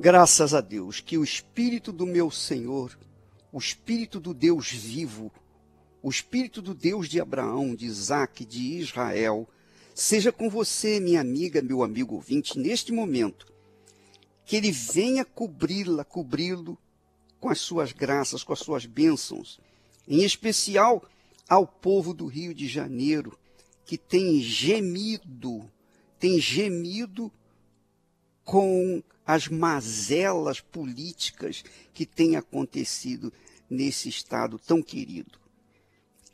Graças a Deus que o Espírito do meu Senhor, o Espírito do Deus vivo, o Espírito do Deus de Abraão, de Isaque, de Israel, seja com você, minha amiga, meu amigo ouvinte, neste momento, que Ele venha cobri-lo com as suas graças, com as suas bênçãos, em especial ao povo do Rio de Janeiro, que tem gemido com as mazelas políticas que têm acontecido nesse estado tão querido.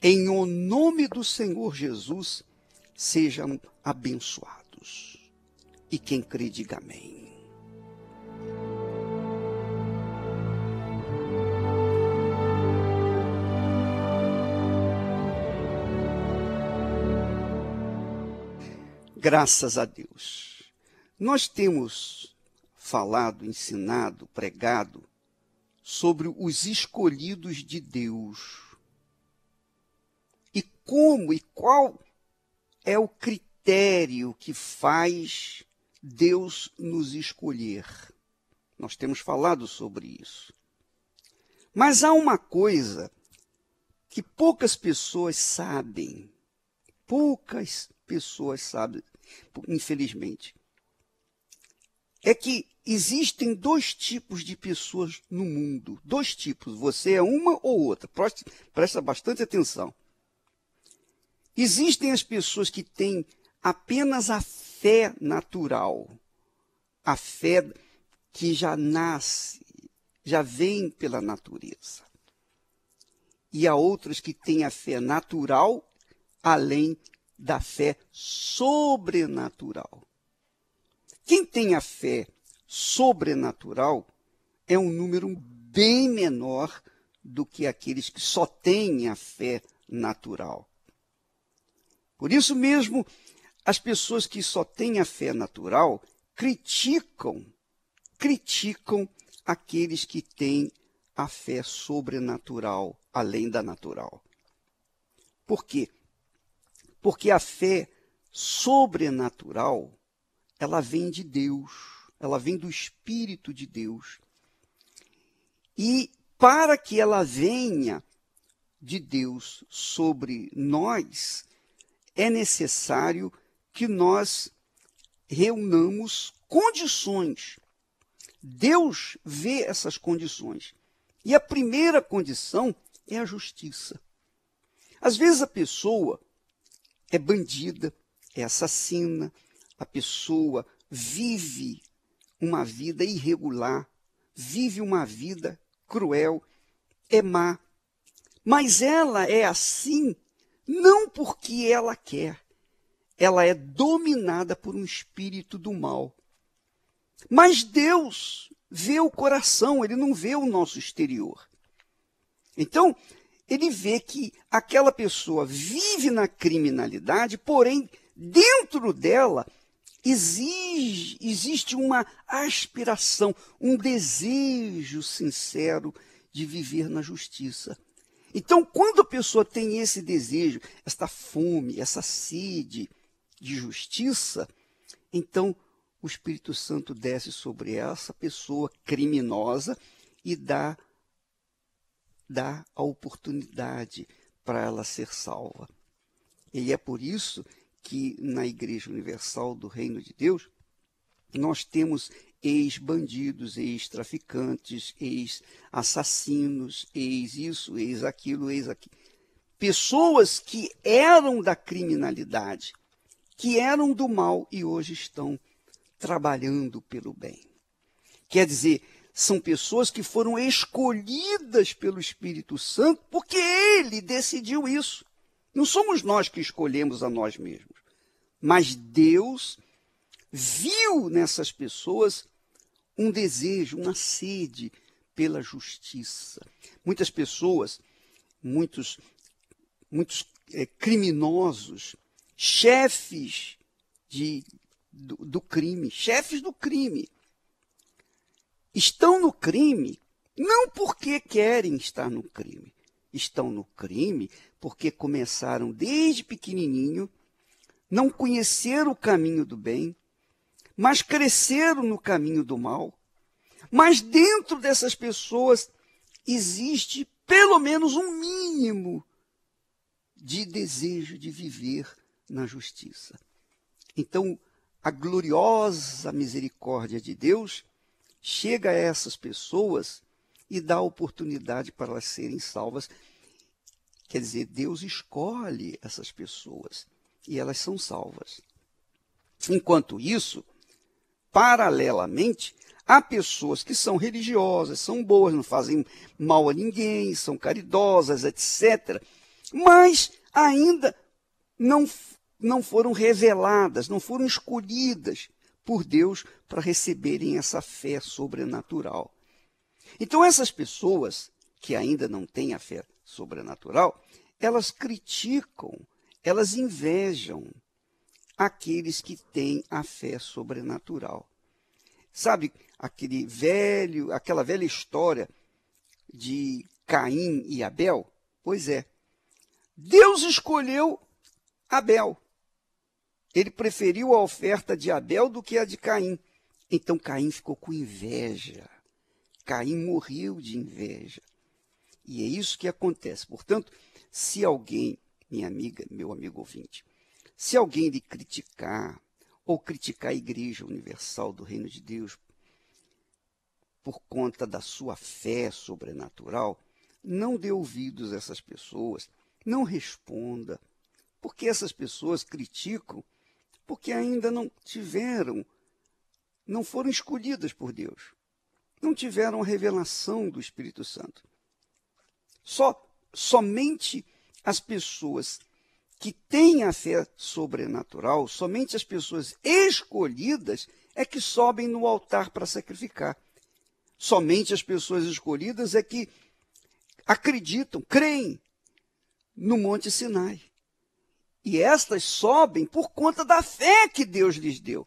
Em o nome do Senhor Jesus, sejam abençoados. E quem crê, diga amém. Graças a Deus. Nós temos falado, ensinado, pregado sobre os escolhidos de Deus. E como e qual é o critério que faz Deus nos escolher? Nós temos falado sobre isso. Mas há uma coisa que poucas pessoas sabem, infelizmente, é que existem dois tipos de pessoas no mundo. Dois tipos, você é uma ou outra. Presta bastante atenção. Existem as pessoas que têm apenas a fé natural, a fé que já nasce, já vem pela natureza. E há outras que têm a fé natural, além da fé sobrenatural. Quem tem a fé sobrenatural é um número bem menor do que aqueles que só têm a fé natural. Por isso mesmo, as pessoas que só têm a fé natural criticam aqueles que têm a fé sobrenatural, além da natural. Por quê? Porque a fé sobrenatural, ela vem de Deus, ela vem do Espírito de Deus. E para que ela venha de Deus sobre nós, é necessário que nós reunamos condições. Deus vê essas condições. E a primeira condição é a justiça. Às vezes a pessoa é bandida, é assassina, a pessoa vive uma vida irregular, vive uma vida cruel, é má. Mas ela é assim não porque ela quer. Ela é dominada por um espírito do mal. Mas Deus vê o coração, Ele não vê o nosso exterior. Então, Ele vê que aquela pessoa vive na criminalidade, porém, dentro dela existe uma aspiração, um desejo sincero de viver na justiça. Então, quando a pessoa tem esse desejo, esta fome, essa sede de justiça, então o Espírito Santo desce sobre essa pessoa criminosa e dá a oportunidade para ela ser salva. E é por isso que na Igreja Universal do Reino de Deus, nós temos ex-bandidos, ex-traficantes, ex-assassinos, ex-isso, ex-aquilo, ex-aquilo. Pessoas que eram da criminalidade, que eram do mal e hoje estão trabalhando pelo bem. Quer dizer, são pessoas que foram escolhidas pelo Espírito Santo porque Ele decidiu isso. Não somos nós que escolhemos a nós mesmos, mas Deus viu nessas pessoas um desejo, uma sede pela justiça. Muitas pessoas, muitos criminosos, chefes do crime, estão no crime não porque querem estar no crime, estão no crime porque começaram desde pequenininho, não conheceram o caminho do bem, mas cresceram no caminho do mal, Mas dentro dessas pessoas existe pelo menos um mínimo de desejo de viver na justiça. Então, a gloriosa misericórdia de Deus chega a essas pessoas e dá oportunidade para elas serem salvas. Quer dizer, Deus escolhe essas pessoas e elas são salvas. Enquanto isso, paralelamente, há pessoas que são religiosas, são boas, não fazem mal a ninguém, são caridosas, etc. Mas ainda não foram reveladas, não foram escolhidas por Deus para receberem essa fé sobrenatural. Então, essas pessoas que ainda não têm a fé sobrenatural, elas criticam, elas invejam aqueles que têm a fé sobrenatural. Sabe aquela velha história de Caim e Abel? Pois é, Deus escolheu Abel. Ele preferiu a oferta de Abel do que a de Caim. Então Caim ficou com inveja. Caim morreu de inveja. E é isso que acontece. Portanto, se alguém, minha amiga, meu amigo ouvinte, se alguém lhe criticar, ou criticar a Igreja Universal do Reino de Deus por conta da sua fé sobrenatural, não dê ouvidos a essas pessoas, não responda, porque essas pessoas criticam porque ainda não foram escolhidas por Deus, não tiveram a revelação do Espírito Santo. Somente as pessoas que têm a fé sobrenatural, somente as pessoas escolhidas é que sobem no altar para sacrificar. Somente as pessoas escolhidas é que acreditam, creem no Monte Sinai. E estas sobem por conta da fé que Deus lhes deu.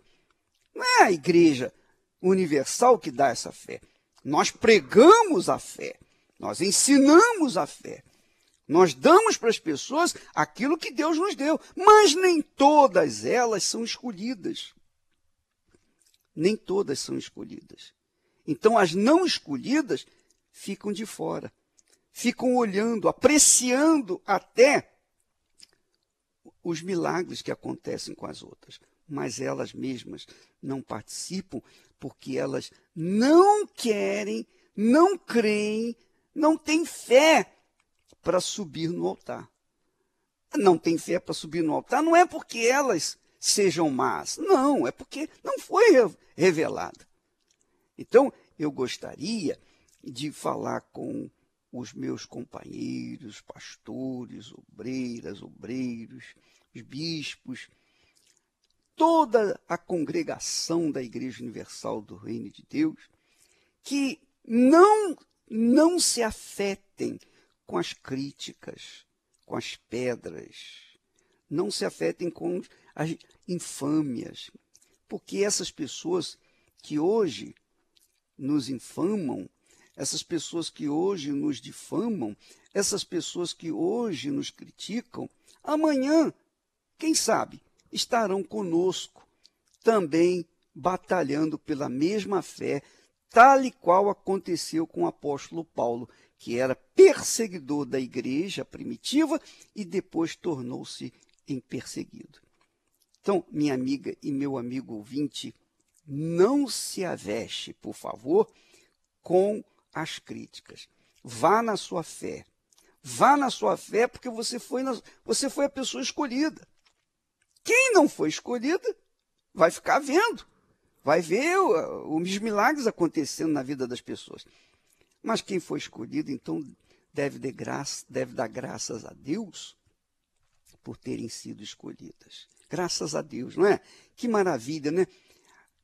Não é a Igreja Universal que dá essa fé. Nós pregamos a fé, nós ensinamos a fé. Nós damos para as pessoas aquilo que Deus nos deu, mas nem todas elas são escolhidas. Nem todas são escolhidas. Então, as não escolhidas ficam de fora, ficam olhando, apreciando até os milagres que acontecem com as outras, mas elas mesmas não participam porque elas não querem, não creem, não têm fé para subir no altar. Não tem fé para subir no altar, não é porque elas sejam más, não, é porque não foi revelada. Então, eu gostaria de falar com os meus companheiros, pastores, obreiros, os bispos, toda a congregação da Igreja Universal do Reino de Deus, que não se afetem com as críticas, com as pedras, não se afetem com as infâmias, porque essas pessoas que hoje nos infamam, essas pessoas que hoje nos difamam, essas pessoas que hoje nos criticam, amanhã, quem sabe, estarão conosco, também batalhando pela mesma fé, tal e qual aconteceu com o apóstolo Paulo, que era perseguidor da igreja primitiva e depois tornou-se em perseguido. Então, minha amiga e meu amigo ouvinte, não se aveste, por favor, com as críticas. Vá na sua fé. Vá na sua fé porque você foi a pessoa escolhida. Quem não foi escolhida vai ficar vendo. Vai ver os milagres acontecendo na vida das pessoas. Mas quem foi escolhido, então, deve dar graças a Deus por terem sido escolhidas. Graças a Deus, não é? Que maravilha, né?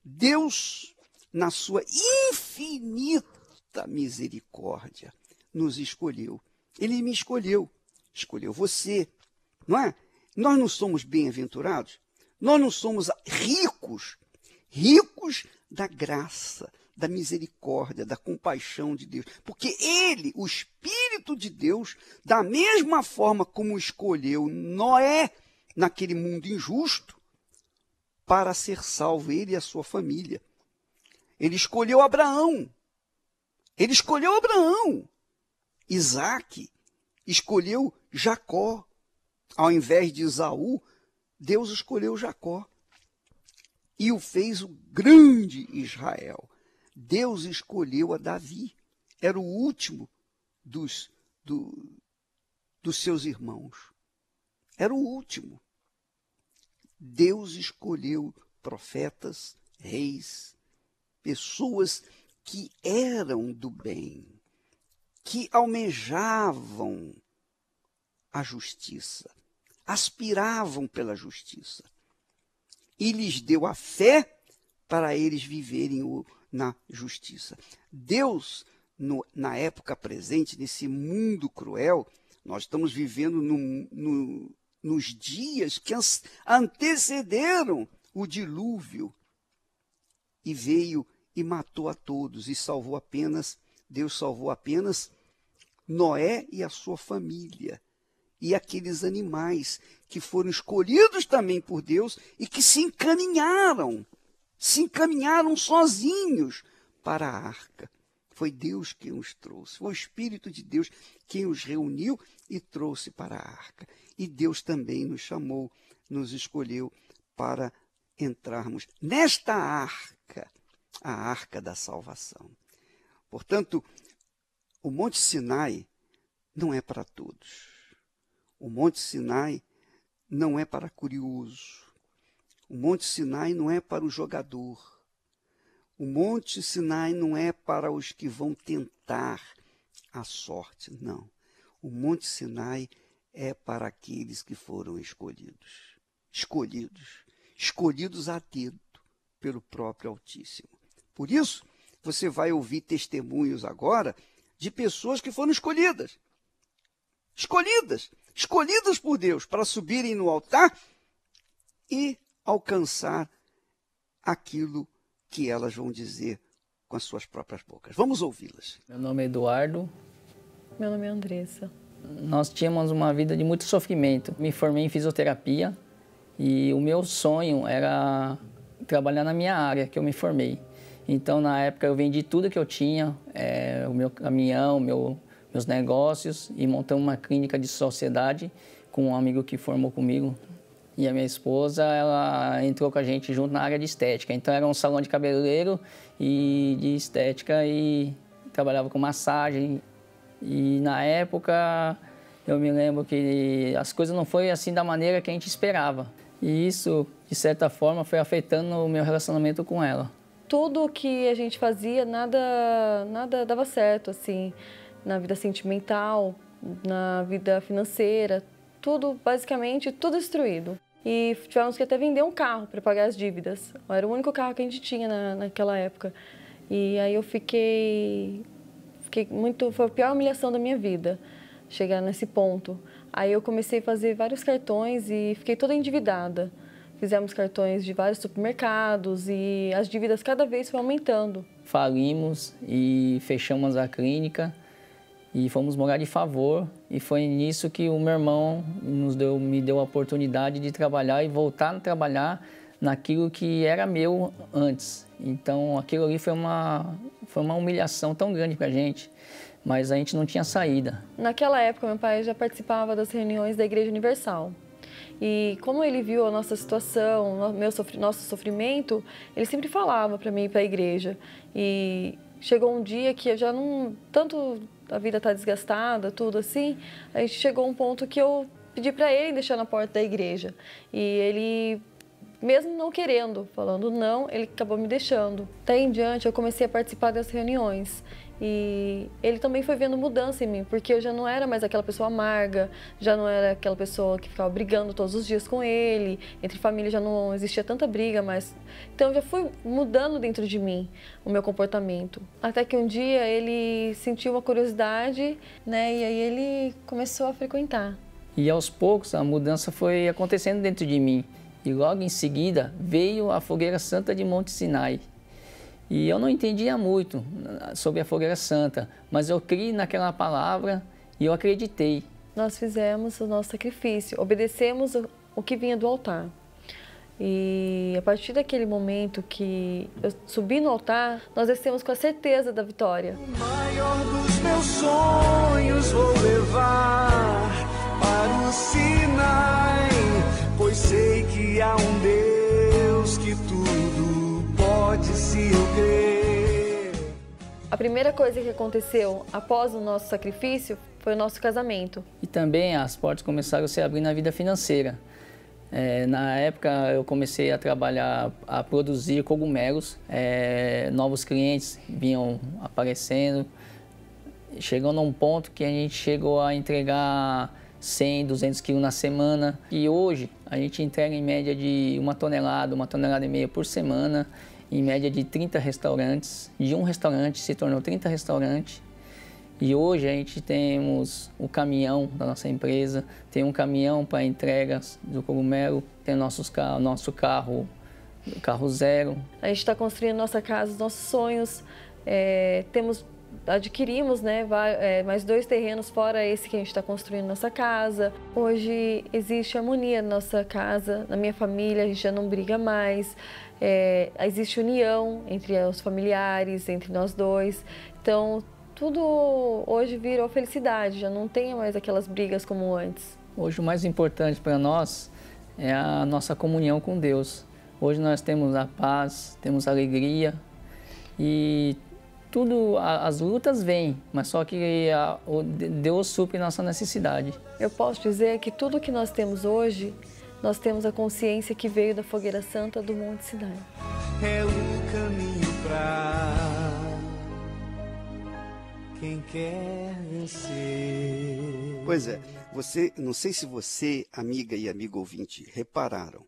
Deus, na sua infinita misericórdia, nos escolheu. Ele me escolheu você, não é? Nós não somos bem-aventurados, nós não somos ricos da graça, da misericórdia, da compaixão de Deus. Porque Ele, o Espírito de Deus, da mesma forma como escolheu Noé naquele mundo injusto, para ser salvo ele e a sua família. Ele escolheu Abraão Ele escolheu Abraão. Isaac escolheu Jacó. Ao invés de Esaú, Deus escolheu Jacó e o fez o grande Israel. Deus escolheu a Davi. Era o último dos seus irmãos. Era o último. Deus escolheu profetas, reis, pessoas que eram do bem, que almejavam a justiça, aspiravam pela justiça. E lhes deu a fé para eles viverem na justiça. Deus, na época presente, nesse mundo cruel, nós estamos vivendo nos dias que antecederam o dilúvio, e veio e matou a todos, e Deus salvou apenas Noé e a sua família, e aqueles animais que foram escolhidos também por Deus e que se encaminharam sozinhos para a arca. Foi Deus quem os trouxe, foi o Espírito de Deus quem os reuniu e trouxe para a arca. E Deus também nos chamou, nos escolheu para entrarmos nesta arca, a arca da salvação. Portanto, o Monte Sinai não é para todos. O Monte Sinai não é para curioso. O Monte Sinai não é para o jogador. O Monte Sinai não é para os que vão tentar a sorte, não. O Monte Sinai é para aqueles que foram escolhidos. Escolhidos a dedo pelo próprio Altíssimo. Por isso, você vai ouvir testemunhos agora de pessoas que foram escolhidas por Deus para subirem no altar e alcançar aquilo que elas vão dizer com as suas próprias bocas. Vamos ouvi-las. Meu nome é Eduardo. Meu nome é Andressa. Nós tínhamos uma vida de muito sofrimento. Me formei em fisioterapia e o meu sonho era trabalhar na minha área que eu me formei. Então, na época, eu vendi tudo que eu tinha, o meu caminhão, meus negócios, e montamos uma clínica de sociedade com um amigo que formou comigo. E a minha esposa, ela entrou com a gente junto na área de estética. Então, era um salão de cabeleireiro e de estética e trabalhava com massagem. E, na época, eu me lembro que as coisas não foram assim da maneira que a gente esperava. E isso, de certa forma, foi afetando o meu relacionamento com ela. Tudo que a gente fazia, nada dava certo, assim, na vida sentimental, na vida financeira, tudo, basicamente, tudo destruído. E tivemos que até vender um carro para pagar as dívidas. Era o único carro que a gente tinha naquela época. E aí eu fiquei muito... Foi a pior humilhação da minha vida, chegar nesse ponto. Aí eu comecei a fazer vários cartões e fiquei toda endividada. Fizemos cartões de vários supermercados e as dívidas cada vez foram aumentando. Falimos e fechamos a clínica e fomos morar de favor. E foi nisso que o meu irmão me deu a oportunidade de trabalhar e voltar a trabalhar naquilo que era meu antes. Então, aquilo ali foi uma humilhação tão grande para a gente, mas a gente não tinha saída. Naquela época, meu pai já participava das reuniões da Igreja Universal. E como ele viu a nossa situação, nosso sofrimento, ele sempre falava para mim ir para a igreja. E chegou um dia que eu já não... Tanto a vida está desgastada, tudo assim, a gente chegou a um ponto que eu pedi para ele deixar na porta da igreja. E ele, mesmo não querendo, falando não, ele acabou me deixando. Daí em diante eu comecei a participar das reuniões. E ele também foi vendo mudança em mim, porque eu já não era mais aquela pessoa amarga, já não era aquela pessoa que ficava brigando todos os dias com ele, entre família já não existia tanta briga, mas... Então eu já fui mudando dentro de mim o meu comportamento. Até que um dia ele sentiu uma curiosidade, né, e aí ele começou a frequentar. E aos poucos a mudança foi acontecendo dentro de mim. E logo em seguida veio a Fogueira Santa de Monte Sinai. E eu não entendia muito sobre a Fogueira Santa, mas eu criei naquela palavra e eu acreditei. Nós fizemos o nosso sacrifício, obedecemos o que vinha do altar. E a partir daquele momento que eu subi no altar, nós descemos com a certeza da vitória. O maior dos meus sonhos vou levar para o Sinai, pois sei que há um Deus que tudo pode se eu crer. A primeira coisa que aconteceu após o nosso sacrifício foi o nosso casamento. E também as portas começaram a se abrir na vida financeira. Na época eu comecei a trabalhar, a produzir cogumelos, novos clientes vinham aparecendo, chegando a um ponto que a gente chegou a entregar 100, 200 quilos na semana. E hoje a gente entrega em média de 1 tonelada e meia por semana, em média de 30 restaurantes. De um restaurante se tornou 30 restaurantes. E hoje a gente temos o caminhão da nossa empresa, tem um caminhão para entregas do cogumelo, tem nosso carro zero. A gente está construindo nossa casa, os nossos sonhos, adquirimos, né, mais 2 terrenos fora esse que a gente está construindo nossa casa. Hoje existe harmonia na nossa casa, na minha família, a gente já não briga mais, existe união entre os familiares, entre nós dois. Então, tudo hoje virou felicidade, já não tem mais aquelas brigas como antes. Hoje o mais importante para nós é a nossa comunhão com Deus. Hoje nós temos a paz, temos a alegria e tudo, as lutas vêm, mas só que Deus supre nossa necessidade. Eu posso dizer que tudo que nós temos hoje, nós temos a consciência que veio da fogueira santa do Monte Sinai. É o caminho pra quem quer vencer. Pois é, não sei se você, amiga e amigo ouvinte, repararam.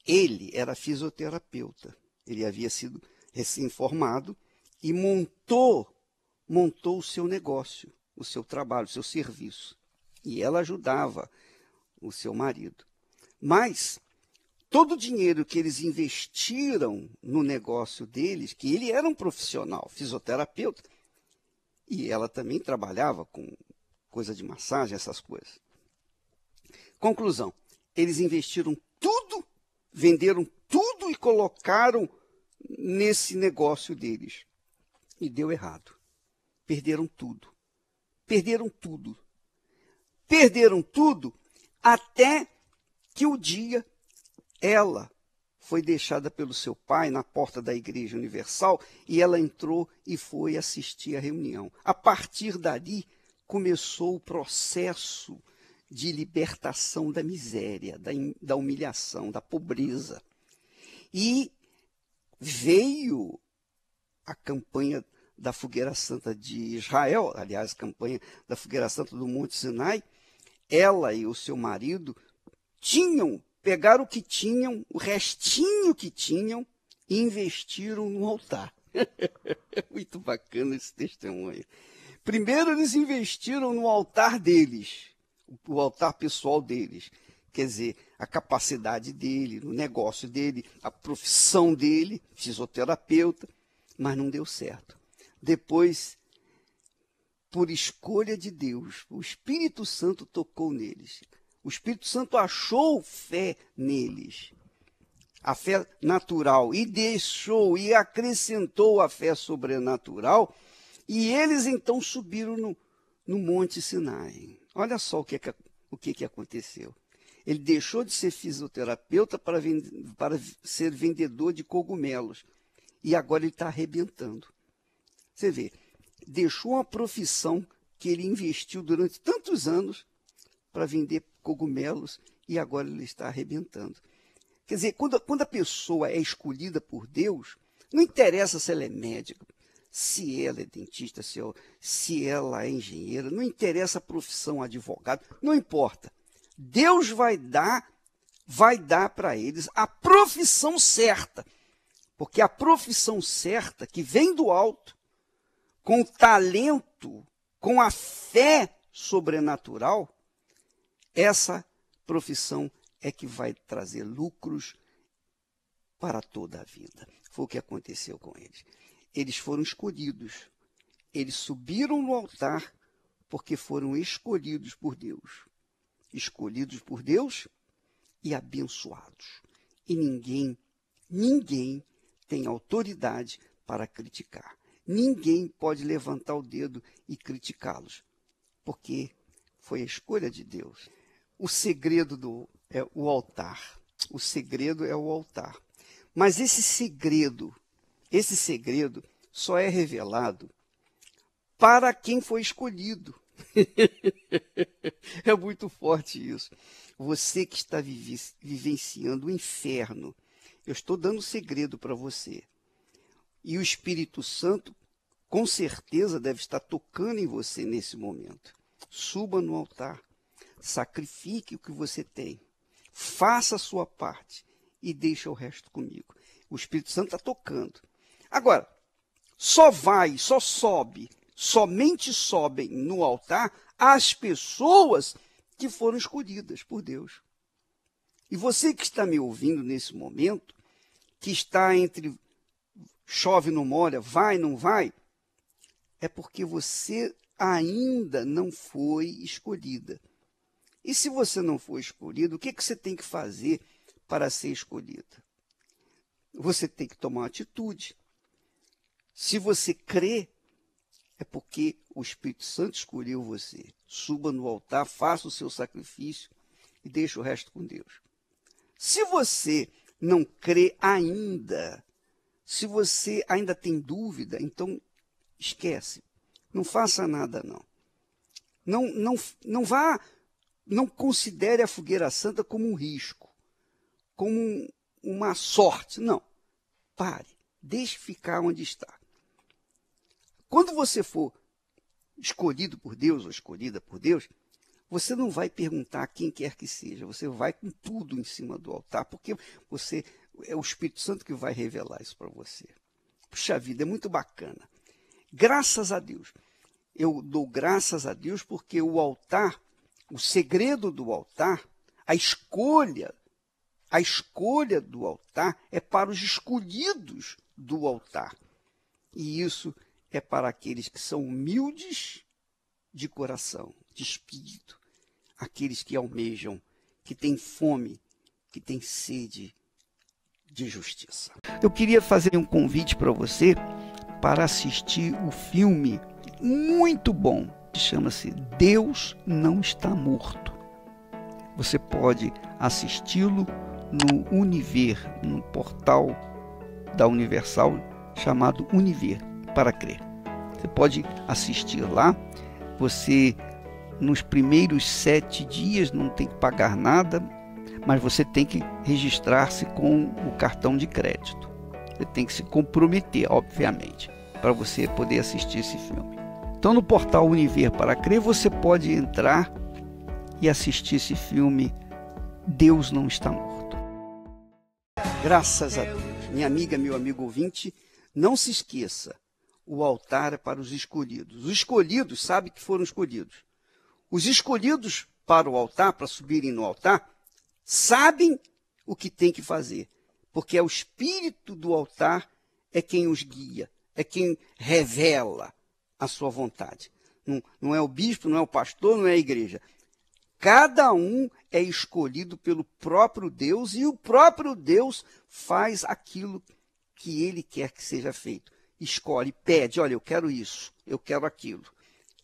Ele era fisioterapeuta. Ele havia sido recém-formado e montou o seu negócio, o seu trabalho, o seu serviço. E ela ajudava o seu marido. Mas todo o dinheiro que eles investiram no negócio deles, que ele era um profissional, fisioterapeuta, e ela também trabalhava com coisa de massagem, essas coisas. Conclusão, eles investiram tudo, venderam tudo e colocaram nesse negócio deles. E deu errado. Perderam tudo. Perderam tudo. Perderam tudo até que o dia ela foi deixada pelo seu pai na porta da Igreja Universal e ela entrou e foi assistir a reunião. A partir dali, começou o processo de libertação da miséria, da humilhação, da pobreza. E veio a campanha da Fogueira Santa de Israel, aliás, a campanha da Fogueira Santa do Monte Sinai. Ela e o seu marido pegaram o que tinham, o restinho que tinham, e investiram no altar. Muito bacana esse testemunho. Primeiro, eles investiram no altar deles, o altar pessoal deles. Quer dizer, a capacidade dele, no negócio dele, a profissão dele, fisioterapeuta, mas não deu certo. Depois, por escolha de Deus, o Espírito Santo tocou neles. O Espírito Santo achou fé neles, a fé natural, e deixou e acrescentou a fé sobrenatural, e eles então subiram no Monte Sinai. Olha só o que aconteceu. Ele deixou de ser fisioterapeuta para ser vendedor de cogumelos, e agora ele está arrebentando. Você vê, deixou uma profissão que ele investiu durante tantos anos para vender cogumelos e agora ele está arrebentando. Quer dizer, quando a pessoa é escolhida por Deus, não interessa se ela é médica, se ela é dentista, se ela é engenheira, não interessa a profissão, advogado, não importa. Deus vai dar para eles a profissão certa, porque a profissão certa, que vem do alto, com o talento, com a fé sobrenatural, essa profissão é que vai trazer lucros para toda a vida. Foi o que aconteceu com eles. Eles foram escolhidos. Eles subiram no altar porque foram escolhidos por Deus. Escolhidos por Deus e abençoados. E ninguém tem autoridade para criticar. Ninguém pode levantar o dedo e criticá-los, porque foi a escolha de Deus. O segredo é o altar. O segredo é o altar. Mas esse segredo só é revelado para quem foi escolhido. É muito forte isso. Você que está vivenciando o inferno, eu estou dando segredo para você. E o Espírito Santo, com certeza, deve estar tocando em você nesse momento. Suba no altar, sacrifique o que você tem, faça a sua parte e deixa o resto comigo. O Espírito Santo está tocando. Agora, somente sobem no altar as pessoas que foram escolhidas por Deus. E você que está me ouvindo nesse momento, que está entre chove, não molha, vai, não vai, é porque você ainda não foi escolhida. E se você não for escolhido, o que você tem que fazer para ser escolhida? Você tem que tomar uma atitude. Se você crê, é porque o Espírito Santo escolheu você. Suba no altar, faça o seu sacrifício e deixe o resto com Deus. Se você não crê ainda, se você ainda tem dúvida, então esquece. Não faça nada, não. Não considere a fogueira santa como um risco, como uma sorte. Não. Pare. Deixe ficar onde está. Quando você for escolhido por Deus ou escolhida por Deus, você não vai perguntar a quem quer que seja. Você vai com tudo em cima do altar, porque é o Espírito Santo que vai revelar isso para você. Puxa vida, é muito bacana. Graças a Deus. Eu dou graças a Deus porque o altar, o segredo do altar, a escolha do altar é para os escolhidos do altar. E isso é para aqueles que são humildes de coração, de espírito, aqueles que almejam, que têm fome, que têm sede de justiça. Eu queria fazer um convite para você para assistir o filme muito bom, que chama-se Deus Não Está Morto. Você pode assisti-lo no Univer, no portal da Universal chamado Univer para Crer. Você pode assistir lá. Você, nos primeiros 7 dias, não tem que pagar nada, mas você tem que registrar-se com o cartão de crédito. Você tem que se comprometer, obviamente, para você poder assistir esse filme. Então, no portal Univer para Crer, você pode entrar e assistir esse filme Deus Não Está Morto. Graças a Deus. Minha amiga, meu amigo ouvinte, não se esqueça, o altar é para os escolhidos. Os escolhidos sabem que foram escolhidos. Os escolhidos para o altar, para subirem no altar, sabem o que tem que fazer, porque é o espírito do altar é quem os guia, é quem revela a sua vontade. Não é o bispo, não é o pastor, não é a igreja. Cada um é escolhido pelo próprio Deus e o próprio Deus faz aquilo que ele quer que seja feito. Escolhe, pede, olha, eu quero isso, eu quero aquilo.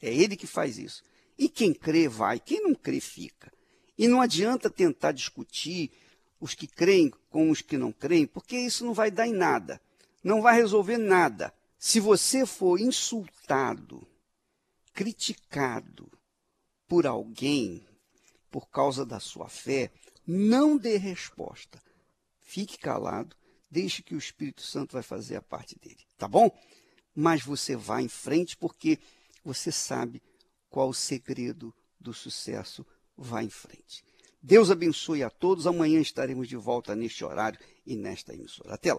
É ele que faz isso. E quem crê vai, quem não crê fica. E não adianta tentar discutir os que creem com os que não creem, porque isso não vai dar em nada. Não vai resolver nada. Se você for insultado, criticado por alguém por causa da sua fé, não dê resposta. Fique calado, deixe que o Espírito Santo vai fazer a parte dele, tá bom? Mas você vai em frente porque você sabe qual o segredo do sucesso. Vai em frente. Deus abençoe a todos. Amanhã estaremos de volta neste horário e nesta emissora. Até lá.